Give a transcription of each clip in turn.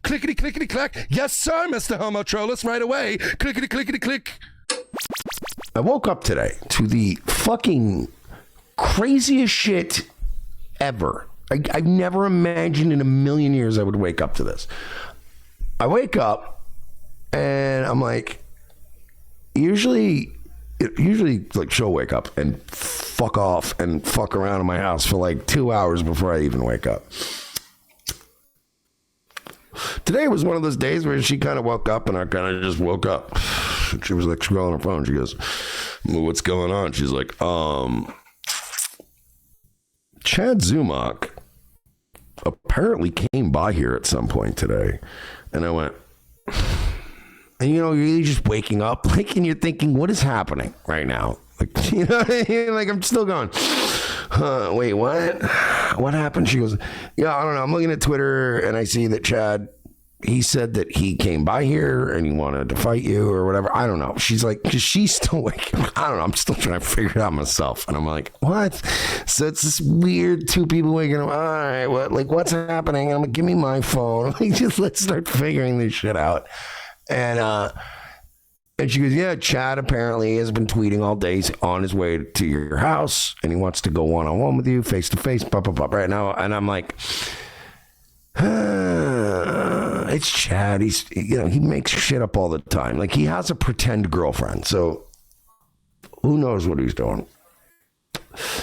Clickety, clickety, clack. Yes, sir, Mr. Homo Trollus, right away. Clickety, clickety, click. I woke up today to the fucking craziest shit ever. I've never imagined in a million years I would wake up to this. I wake up and I'm like, usually like she'll wake up and fuck off and fuck around in my house for like 2 hours before I even wake up. Today was one of those days where she kind of woke up and I kind of just woke up. She was like scrolling her phone. She goes, well, what's going on? She's like, Chad Zumock apparently came by here at some point today. And I went, and you know, you're just waking up like, and you're thinking, what is happening right now? Like, you know what I mean? Like, I'm still going, wait, what? What happened? She goes, yeah, I don't know. I'm looking at Twitter and I see that Chad, he said that he came by here and he wanted to fight you or whatever. I don't know. She's like, because she's still waking up. I don't know. I'm still trying to figure it out myself. And I'm like, what? So it's this weird two people waking up. All right, what? Like, what's happening? And I'm like, give me my phone. Like, just let's start figuring this shit out. And she goes, yeah, Chad apparently has been tweeting all day. He's on his way to your house and he wants to go one-on-one with you, face-to-face, right now. And I'm like, it's Chad. He's, you know, he makes shit up all the time. Like, he has a pretend girlfriend. So who knows what he's doing?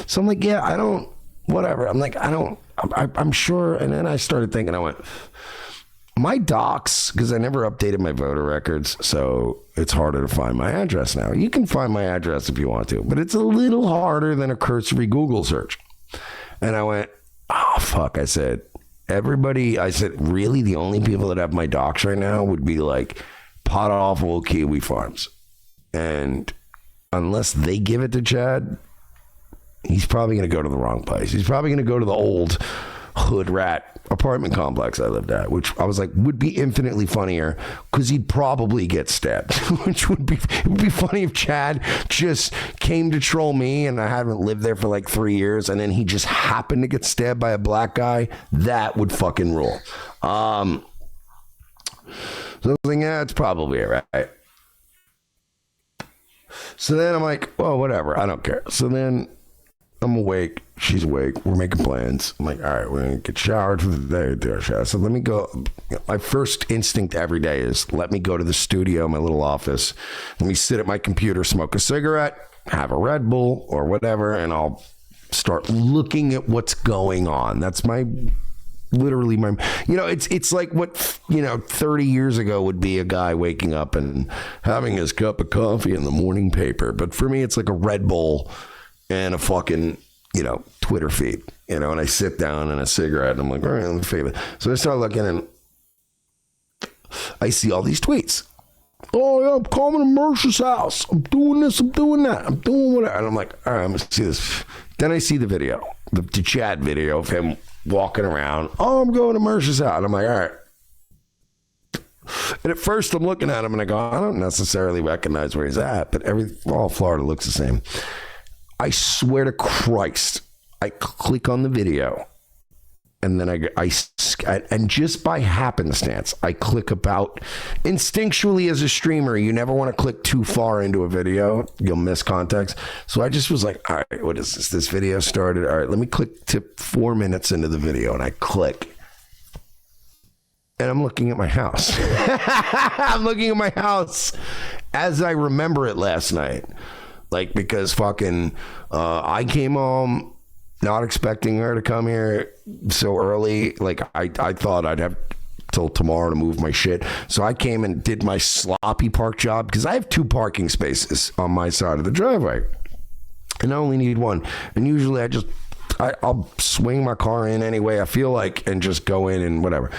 So I'm like, yeah, I don't, whatever. I'm like, I'm sure. And then I started thinking, I went, my docs, because I never updated my voter records, so it's harder to find my address now. You can find my address if you want to, but it's a little harder than a cursory Google search. And I went, oh, fuck. I said, really the only people that have my docs right now would be like pot awful Kiwi Farms. And unless they give it to Chad, he's probably going to go to the wrong place. He's probably going to go to the old hood rat apartment complex I lived at, which I was like would be infinitely funnier because he'd probably get stabbed. Which would be funny if Chad just came to troll me and I haven't lived there for like 3 years and then he just happened to get stabbed by a black guy. That would fucking rule. So I was like, yeah, it's probably it, right? So then I'm like, well, whatever, I don't care. So then I'm awake. She's awake. We're making plans. I'm like, all right, we're going to get showered for the day. Do our shower. So let me go. My first instinct every day is let me go to the studio, my little office. Let me sit at my computer, smoke a cigarette, have a Red Bull or whatever, and I'll start looking at what's going on. That's literally my, you know, it's like what, you know, 30 years ago would be a guy waking up and having his cup of coffee in the morning paper. But for me, it's like a Red Bull and a fucking, you know, Twitter feed, you know, and I sit down and a cigarette and I'm like, all right, let me figure it. So I start looking and I see all these tweets. Oh, yeah, I'm coming to Mersh's house. I'm doing this, I'm doing that, I'm doing whatever. And I'm like, all right, I'm going to see this. Then I see the video, the Chad video of him walking around. Oh, I'm going to Mersh's house. And I'm like, all right. And at first I'm looking at him and I go, I don't necessarily recognize where he's at, but all Florida looks the same. I swear to Christ, I click on the video and then I just by happenstance, I click about. Instinctually as a streamer, you never want to click too far into a video. You'll miss context. So I just was like, all right, what is this? This video started. All right, let me click to 4 minutes into the video. And I click. And I'm looking at my house. I'm looking at my house as I remember it last night. Like, because fucking, I came home not expecting her to come here so early. Like, I thought I'd have till tomorrow to move my shit. So I came and did my sloppy park job because I have 2 parking spaces on my side of the driveway. And I only need 1. And usually I'll swing my car in any way I feel like and just go in and whatever.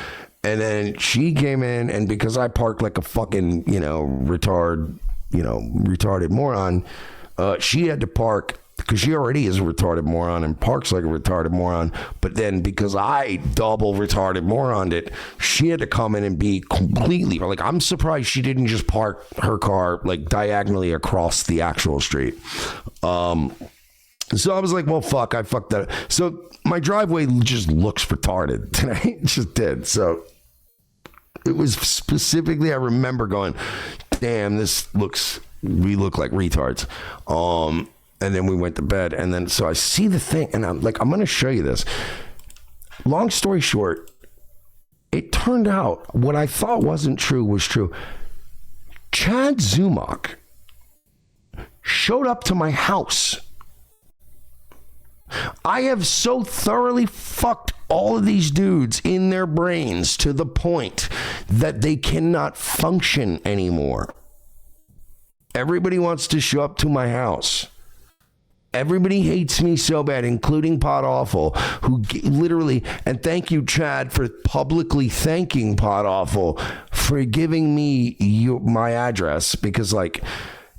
And then she came in, and because I parked like a fucking, you know, retarded moron, she had to park because she already is a retarded moron and parks like a retarded moron. But then because I double retarded moroned it, she had to come in and be completely like, I'm surprised she didn't just park her car like diagonally across the actual street. So I was like, well, fuck, I fucked that up. So my driveway just looks retarded today. It just did. So It was specifically, I remember going, damn, we look like retards. And then we went to bed. And then, so I see the thing and I'm like, I'm going to show you this. Long story short, it turned out what I thought wasn't true was true. Chad Zumock showed up to my house. I have so thoroughly fucked all of these dudes in their brains to the point that they cannot function anymore. Everybody wants to show up to my house. Everybody hates me so bad, including Pod Awful, who literally, and thank you, Chad, for publicly thanking Pod Awful for giving me my address, because like,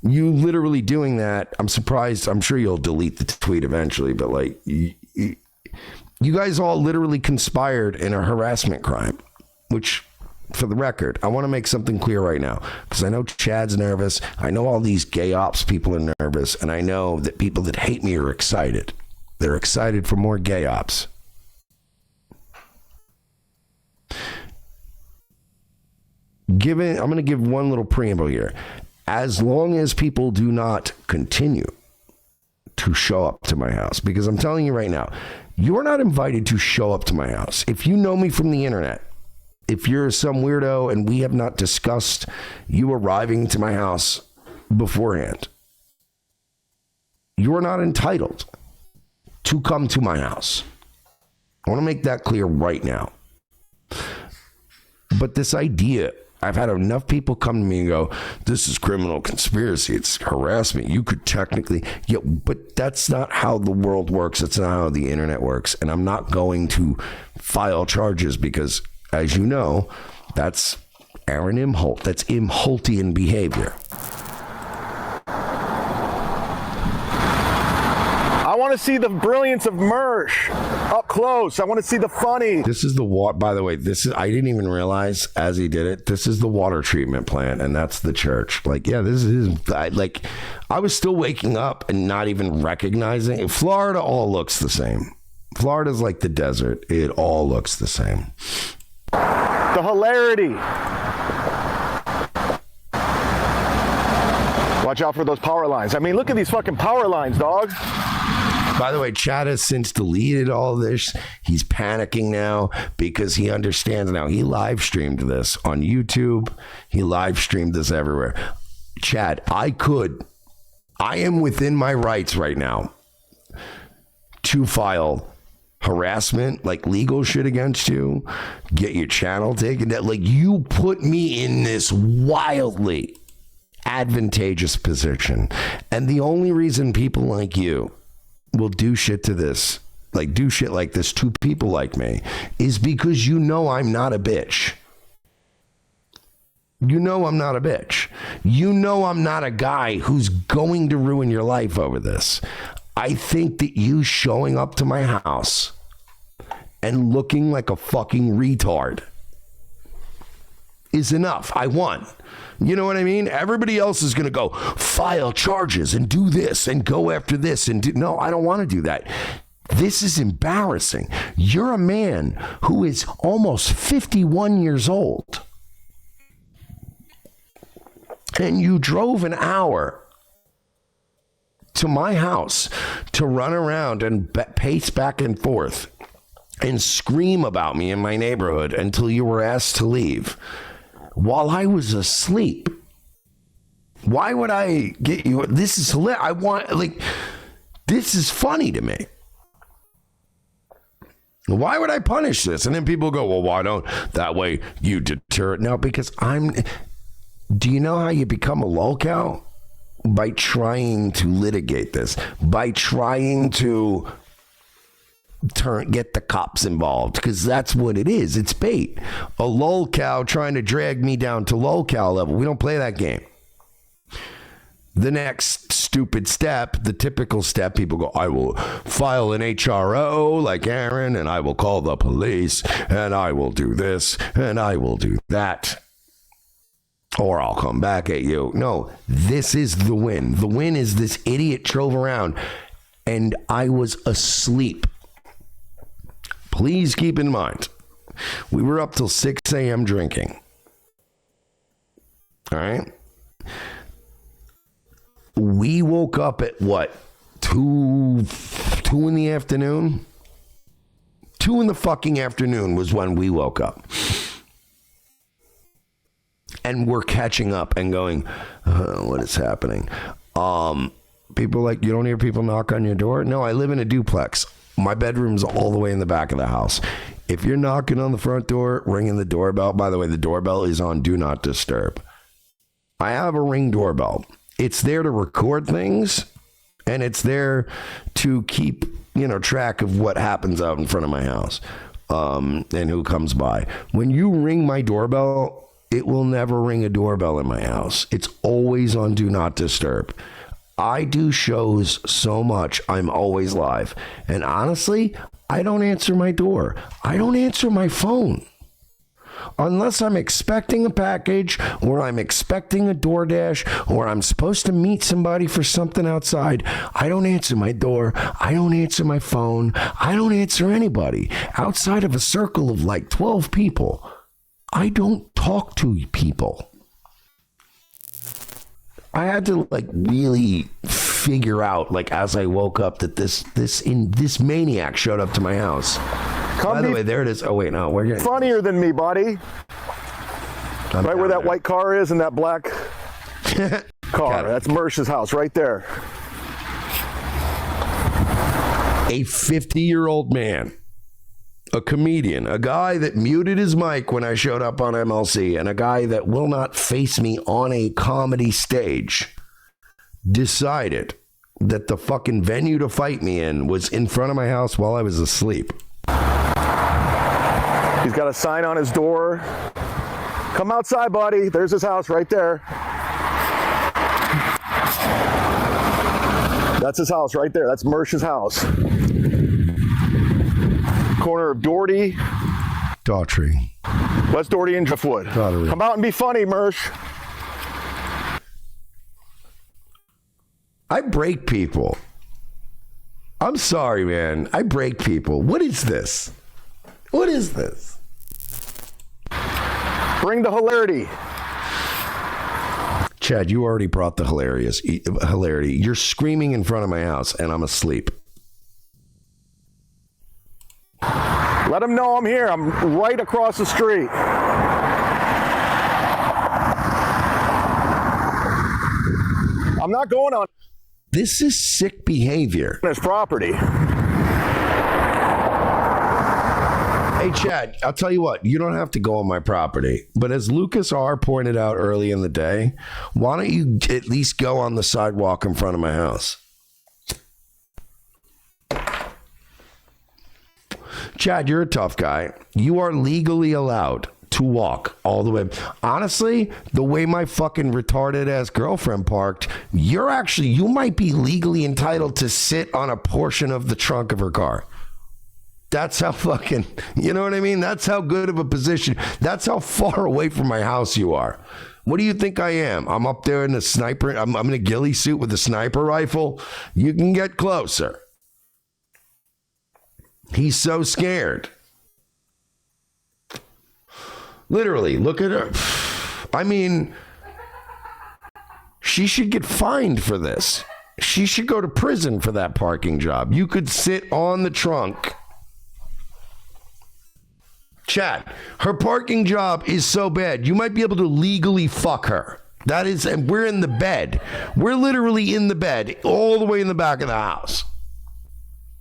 you literally doing that, I'm surprised. I'm sure you'll delete the tweet eventually, but like, you guys all literally conspired in a harassment crime, which, for the record, I want to make something clear right now, because I know Chad's nervous. I know all these gay ops people are nervous, and I know that people that hate me are excited. They're excited for more gay ops. I'm going to give one little preamble here. As long as people do not continue to show up to my house, because I'm telling you right now, you're not invited to show up to my house. If you know me from the internet, if you're some weirdo and we have not discussed you arriving to my house beforehand, you're not entitled to come to my house. I want to make that clear right now. But this idea, I've had enough people come to me and go, this is criminal conspiracy, it's harassment. You could technically, yeah, but that's not how the world works. It's not how the internet works. And I'm not going to file charges because, as you know, that's Aaron Imholt. That's Imholtian behavior. I want to see the brilliance of Mersh up close. I want to see the funny. This is the water, by the way, I didn't even realize as he did it, this is the water treatment plant and that's the church. Like, yeah, I was still waking up and not even recognizing. Florida all looks the same. Florida's like the desert. It all looks the same. The hilarity. Watch out for those power lines. I mean, look at these fucking power lines, dog. By the way, Chad has since deleted all this. He's panicking now because he understands now. He live streamed this on YouTube. He live streamed this everywhere. Chad, I am within my rights right now to file harassment, like legal shit against you, get your channel taken down. Like, you put me in this wildly advantageous position. And the only reason people like you will do shit to this, like do shit like this to people like me, is because you know I'm not a bitch. You know I'm not a bitch. You know I'm not a guy who's going to ruin your life over this. I think that you showing up to my house and looking like a fucking retard is enough. I won. You know what I mean? Everybody else is going to go file charges and do this and go after this and do. No, I don't want to do that. This is embarrassing. You're a man who is almost 51 years old. And you drove an hour to my house to run around and pace back and forth and scream about me in my neighborhood until you were asked to leave while I was asleep. Why would I get you? This is hilarious. This is funny to me. Why would I punish this? And then people go, well, why don't? That way you deter it. No, because do you know how you become a lolcow? By trying to litigate this, by trying to get the cops involved, because that's what it is. It's bait. A lolcow trying to drag me down to lolcow level. We don't play that game. The next stupid step, the typical step, people go, I will file an HRO like Aaron, and I will call the police, and I will do this, and I will do that. Or I'll come back at you. No, this is the win. The win is this idiot drove around and I was asleep. Please keep in mind, we were up till 6 a.m. drinking. All right. We woke up at what? 2 in the afternoon? 2 in the fucking afternoon was when we woke up. And we're catching up and going, what is happening? People are like, you don't hear people knock on your door? No, I live in a duplex. My bedroom's all the way in the back of the house. If you're knocking on the front door, ringing the doorbell, by the way, the doorbell is on Do Not Disturb. I have a Ring doorbell. It's there to record things, and it's there to keep, track of what happens out in front of my house, and who comes by. When you ring my doorbell, it will never ring a doorbell in my house. It's always on Do Not Disturb. I do shows so much, I'm always live. And honestly, I don't answer my door. I don't answer my phone. Unless I'm expecting a package, or I'm expecting a DoorDash, or I'm supposed to meet somebody for something outside, I don't answer my door. I don't answer my phone. I don't answer anybody. Outside of a circle of like 12 people, I don't talk to people. I had to really figure out, as I woke up, that this maniac showed up to my house. By the way, there it is. Oh wait, no, we're getting funnier than me, buddy. Right where that white car is and that black car. That's Mersh's house right there. A 50-year-old man, a comedian, a guy that muted his mic when I showed up on MLC, and a guy that will not face me on a comedy stage, decided that the fucking venue to fight me in was in front of my house while I was asleep. He's got a sign on his door. Come outside, buddy. There's his house right there. That's his house right there. That's Mersh's house. Corner of Daugherty. West Daugherty and Driftwood. Come out and be funny, Mersh. I break people. I'm sorry, man. I break people. What is this? What is this? Bring the hilarity. Chad, you already brought the hilarity. You're screaming in front of my house, and I'm asleep. Let him know I'm here. I'm right across the street. I'm not going on. This is sick behavior. His property. Hey, Chad, I'll tell you what. You don't have to go on my property. But as Lucas R. pointed out early in the day, why don't you at least go on the sidewalk in front of my house? Chad, you're a tough guy. You are legally allowed to walk all the way. Honestly, the way my fucking retarded ass girlfriend parked, you might be legally entitled to sit on a portion of the trunk of her car. That's how fucking, you know what I mean? That's how good of a position. That's how far away from my house you are. What do you think I am? I'm up there in a sniper. I'm in a ghillie suit with a sniper rifle. You can get closer. He's so scared. Literally, look at her. I mean, she should get fined for this. She should go to prison for that parking job. You could sit on the trunk. Chad, her parking job is so bad, you might be able to legally fuck her. That is, and we're in the bed. We're literally in the bed, all the way in the back of the house.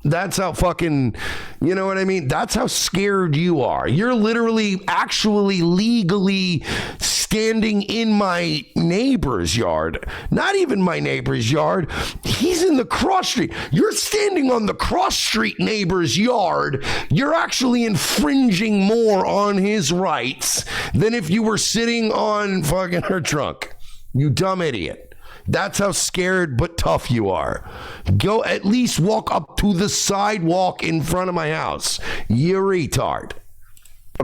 That's how fucking, you know what I mean? That's how scared you are. You're literally, actually, legally standing in my neighbor's yard. Not even my neighbor's yard. He's in the cross street. You're standing on the cross street neighbor's yard. You're actually infringing more on his rights than if you were sitting on fucking her trunk. You dumb idiot. That's how scared but tough you are. Go at least walk up to the sidewalk in front of my house. You retard.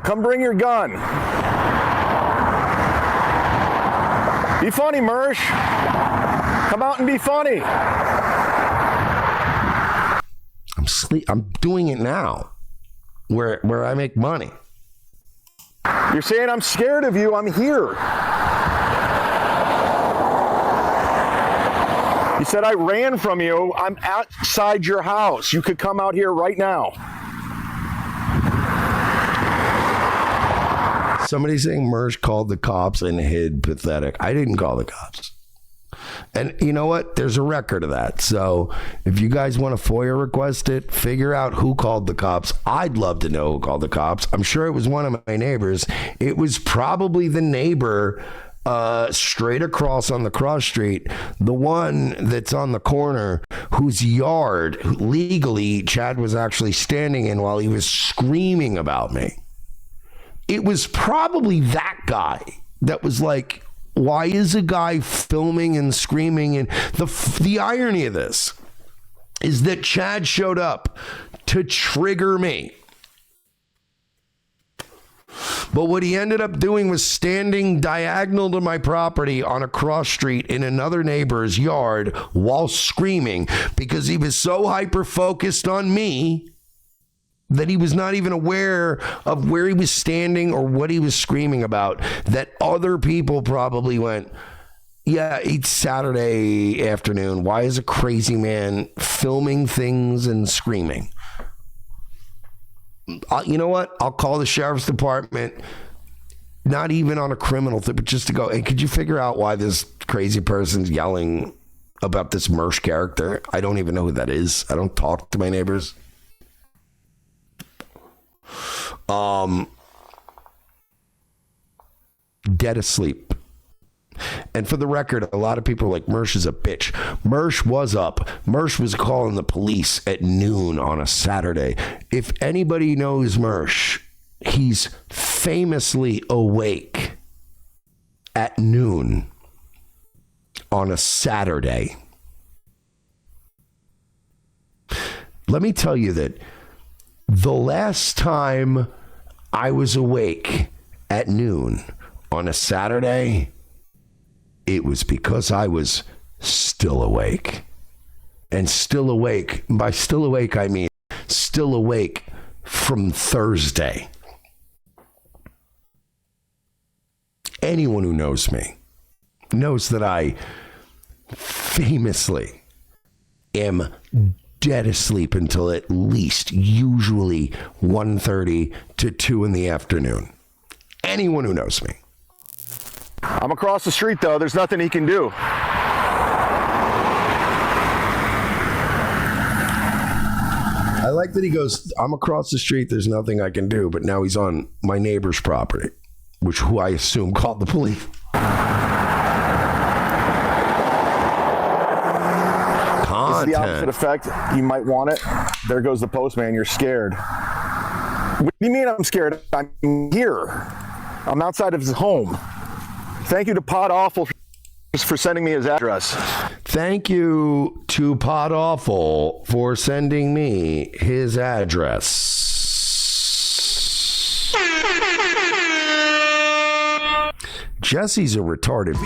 Come bring your gun. Be funny, Mersh. Come out and be funny. I'm doing it now. Where I make money. You're saying I'm scared of you. I'm here. You said I ran from you. I'm outside your house. You could come out here right now. Somebody's saying Mersh called the cops and hid. Pathetic. I didn't call the cops. And you know what? There's a record of that. So if you guys want to FOIA request it, figure out who called the cops. I'd love to know who called the cops. I'm sure it was one of my neighbors. It was probably the neighbor straight across on the cross street, the one that's on the corner whose yard legally Chad was actually standing in while he was screaming about me. It was probably that guy that was like, why is a guy filming and screaming? And the irony of this is that Chad showed up to trigger me. But what he ended up doing was standing diagonal to my property on a cross street in another neighbor's yard while screaming because he was so hyper-focused on me that he was not even aware of where he was standing or what he was screaming about, that other people probably went, yeah, it's Saturday afternoon. Why is a crazy man filming things and screaming? You know what? I'll call the sheriff's department, not even on a criminal thing, but just to go, hey, could you figure out why this crazy person's yelling about this Mersh character? I don't even know who that is. I don't talk to my neighbors. Dead asleep. And for the record, a lot of people are like, Mersh is a bitch. Mersh was up. Mersh was calling the police at noon on a Saturday. If anybody knows Mersh, he's famously awake at noon on a Saturday. Let me tell you that the last time I was awake at noon on a Saturday, it was because I was still awake. And still awake, by still awake, I mean still awake from Thursday. Anyone who knows me knows that I famously am dead asleep until at least usually 1:30 to 2 in the afternoon. Anyone who knows me. I'm across the street, though. There's nothing he can do. I like that he goes, I'm across the street, there's nothing I can do, but now he's on my neighbor's property, who I assume called the police. It's the opposite effect. You might want it. There goes the postman. You're scared. What do you mean I'm scared? I'm here. I'm outside of his home. Thank you to Pod Awful for sending me his address. Thank you to Pod Awful for sending me his address. Jesse's a retarded.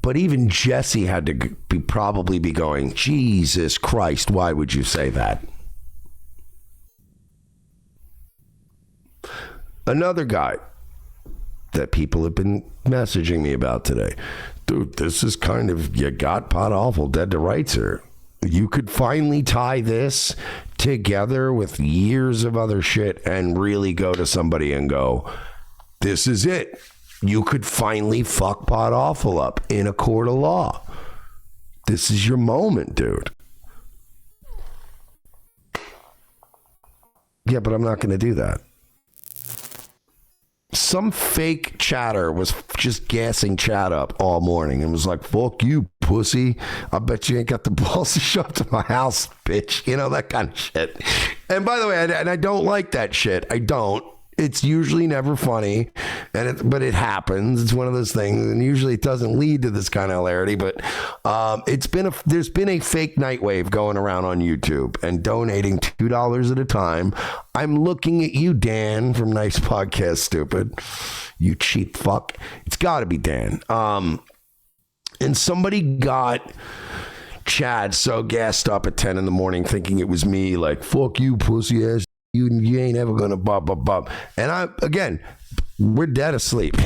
But even Jesse had to probably be going, Jesus Christ, why would you say that? Another guy that people have been messaging me about today. Dude, this is kind of, you got Pot Awful dead to rights here. You could finally tie this together with years of other shit and really go to somebody and go, this is it. You could finally fuck Pot Awful up in a court of law. This is your moment, dude. Yeah, but I'm not going to do that. Some fake chatter was just gassing Chad up all morning and was like, fuck you, pussy. I bet you ain't got the balls to show up to my house, bitch. You know, that kind of shit. And by the way, I don't like that shit. I don't. It's usually never funny, but it happens. It's one of those things, and usually it doesn't lead to this kind of hilarity. But there's been a fake Nightwave going around on YouTube and donating $2 at a time. I'm looking at you, Dan from Nice Podcast, Stupid. You cheap fuck. It's got to be Dan. And somebody got Chad so gassed up at 10 in the morning, thinking it was me, like, fuck you, pussy ass. You ain't ever gonna bop. And I, again, we're dead asleep.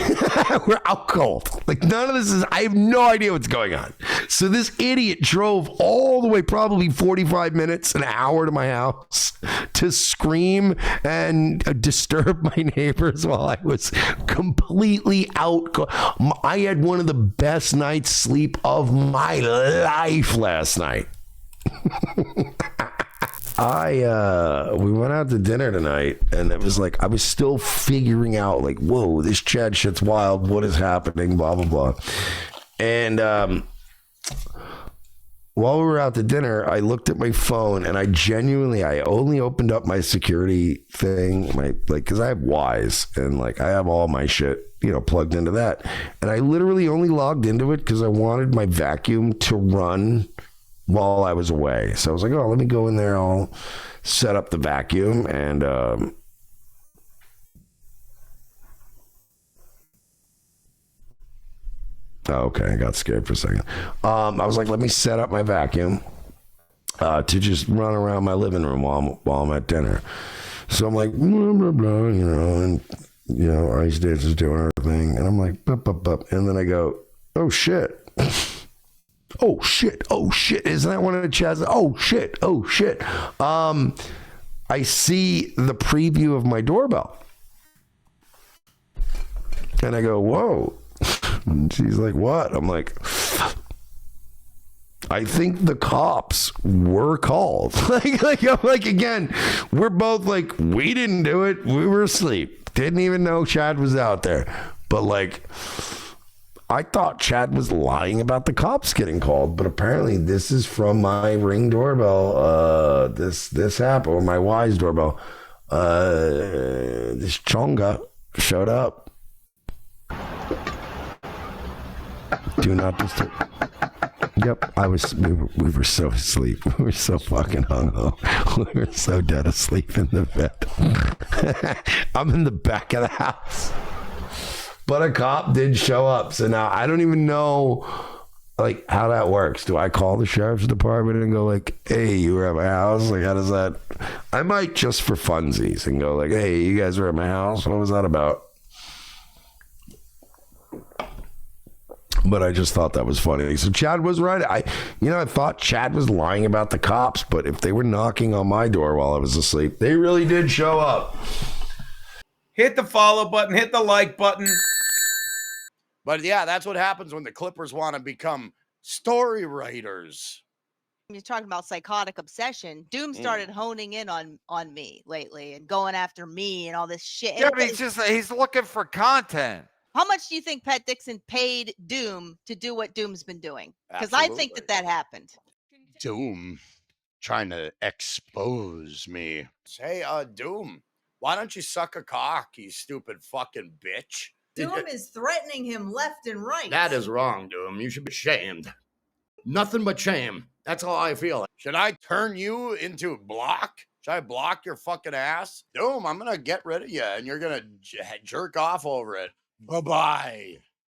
We're out cold. Like none of this is, I have no idea what's going on. So this idiot drove all the way, probably 45 minutes, an hour to my house to scream and disturb my neighbors while I was completely out. I had one of the best night's sleep of my life last night. We went out to dinner tonight, and it was like I was still figuring out, like, whoa, this Chad shit's wild. What is happening? Blah blah blah. And while we were out to dinner, I looked at my phone, and I only opened up my security thing, because I have Wise, and like I have all my shit, plugged into that, and I literally only logged into it because I wanted my vacuum to run while I was away. So I was like, oh, let me go in there. I'll set up the vacuum. And okay, I got scared for a second. I was like, let me set up my vacuum to just run around my living room while I'm at dinner. So I'm like, blah, blah, blah, and Ice Dance is doing her thing. And I'm like, bup, bup, bup. And then I go, oh, shit. Oh shit! Oh shit! Isn't that one of the Chad's? Oh shit! Oh shit! I see the preview of my doorbell, and I go, "Whoa!" And she's like, "What?" I'm like, "I think the cops were called." I'm like, again, we're both like, we didn't do it. We were asleep. Didn't even know Chad was out there. But like, I thought Chad was lying about the cops getting called, but apparently this is from my Ring doorbell. This app, or my Wise doorbell. This chonga showed up. Do not disturb. Yep, we were so asleep. We were so fucking hungover. We were so dead asleep in the bed. I'm in the back of the house. But a cop did show up. So now I don't even know like how that works. Do I call the sheriff's department and go like, hey, you were at my house? Like, how does that? I might just for funsies and go like, hey, you guys were at my house. What was that about? But I just thought that was funny. So Chad was right. I thought Chad was lying about the cops, but if they were knocking on my door while I was asleep, they really did show up. Hit the follow button, hit the like button. But yeah, that's what happens when the Clippers want to become story writers. You're talking about psychotic obsession. Doom started honing in on me lately and going after me and all this shit. Yeah, but he's looking for content. How much do you think Pat Dixon paid Doom to do what Doom's been doing? Because I think that happened. Doom trying to expose me. Hey, Doom, why don't you suck a cock, you stupid fucking bitch? Doom is threatening him left and right. That is wrong, Doom. You should be shamed. Nothing but shame. That's how I feel. Should I turn you into block? Should I block your fucking ass? Doom, I'm going to get rid of you, and you're going to jerk off over it. Bye-bye.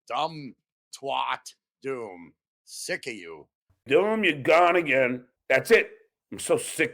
Dumb twat, Doom. Sick of you. Doom, you're gone again. That's it. I'm so sick of